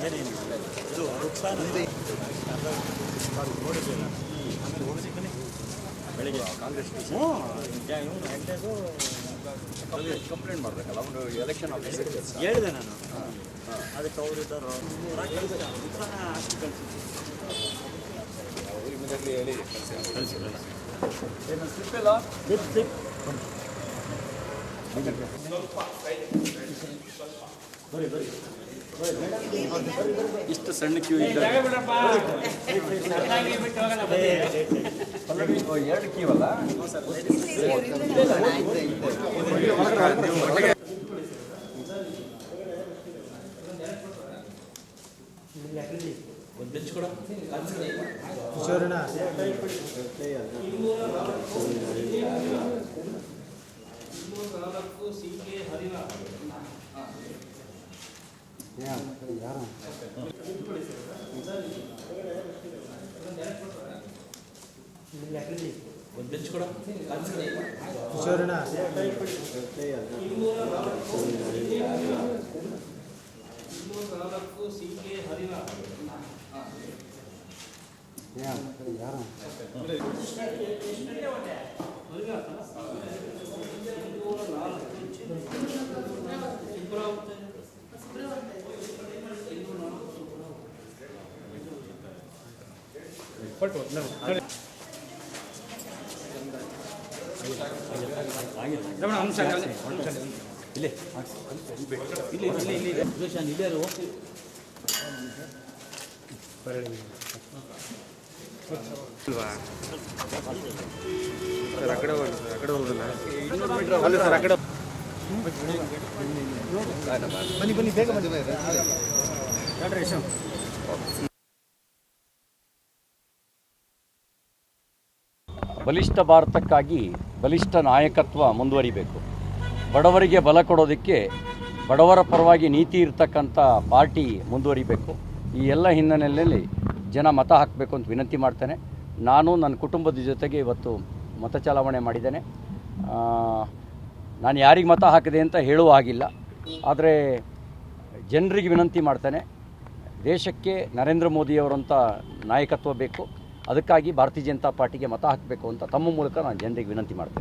ಏನೇನು ಇದು ರುಕ್ಸಾನ ನೋಡಿದ್ದಿಲ್ಲ ಆಮೇಲೆ ಓಡಿಸಿ ಬನ್ನಿ ಬೆಳಿಗ್ಗೆ ಕಾಂಗ್ರೆಸ್ ಹ್ಞೂ ಎಂಟೇದು ಕಂಪ್ಲೇಂಟ್ ಮಾಡಬೇಕಲ್ಲ ಅವರು ಎಲೆಕ್ಷನ್ ಆಫೀಸರ್ ಹೇಳಿದೆ ನಾನು ಅದಕ್ಕೆ ಅವರು ಇದ್ದರು ರುಕ್ಸಾನ ಹಾಕಿ ಕಳಿಸಿದ್ರು ಇಮಿಡಿಯೇಟ್ಲಿ ಹೇಳಿ ಕಳಿಸಿದ್ರಲ್ಲ ಏನು ಸ್ಲಿಪ್ ಇಲ್ಲ ಸ್ಲಿಪ್ ಬರೀ ಬರೀ ಇಷ್ಟು ಸಣ್ಣ ಕ್ಯೂ ಇದೆ ಎರಡು ಕ್ಯೂ ಅಲ್ಲ ಒಂದು ಬೆಂಚ್ ಕೂಡ ಒಂದು ಬೆಂಚ್ ಕೂಡ ಇಲ್ಲೇ ಇಲ್ಲಿ ಇಲ್ಲಿ ಇಲ್ಲಿ ಇಲ್ಲಿಯಾರು ಸರ್ ಆ ಕಡೆ ಹೋಗಿ ಸರ್ ಆ ಕಡೆ ಹೋಗೋದಿಲ್ಲ 200 ಮೀಟರ್ ಅಲ್ಲ ಸರ್ ಆ ಕಡೆ ಬನ್ನಿ ಬನ್ನಿ ಬೇಗ ಬನ್ನಿ ಬಲಿಷ್ಠ ಭಾರತಕ್ಕಾಗಿ ಬಲಿಷ್ಠ ನಾಯಕತ್ವ ಮುಂದುವರಿಬೇಕು. ಬಡವರಿಗೆ ಬಲ ಕೊಡೋದಕ್ಕೆ ಬಡವರ ಪರವಾಗಿ ನೀತಿ ಇರ್ತಕ್ಕಂಥ ಪಾರ್ಟಿ ಮುಂದುವರಿಬೇಕು. ಈ ಎಲ್ಲ ಹಿನ್ನೆಲೆಯಲ್ಲಿ ಜನ ಮತ ಹಾಕಬೇಕು ಅಂತ ವಿನಂತಿ ಮಾಡ್ತೇನೆ. ನಾನು ನನ್ನ ಕುಟುಂಬದ ಜೊತೆಗೆ ಇವತ್ತು ಮತ ಚಲಾವಣೆ ಮಾಡಿದ್ದೇನೆ. ನಾನು ಯಾರಿಗೆ ಮತ ಹಾಕಿದೆ ಅಂತ ಹೇಳುವ ಹಾಗಿಲ್ಲ, ಆದರೆ ಜನರಿಗೆ ವಿನಂತಿ ಮಾಡ್ತೇನೆ, ದೇಶಕ್ಕೆ ನರೇಂದ್ರ ಮೋದಿಯವರಂಥ ನಾಯಕತ್ವ ಬೇಕು. ಅದಕ್ಕಾಗಿ ಭಾರತೀಯ ಜನತಾ ಪಾರ್ಟಿಗೆ ಮತ ಹಾಕಬೇಕು ಅಂತ ತಮ್ಮ ಮೂಲಕ ನಾನು ಜನರಿಗೆ ವಿನಂತಿ ಮಾಡ್ತೇನೆ.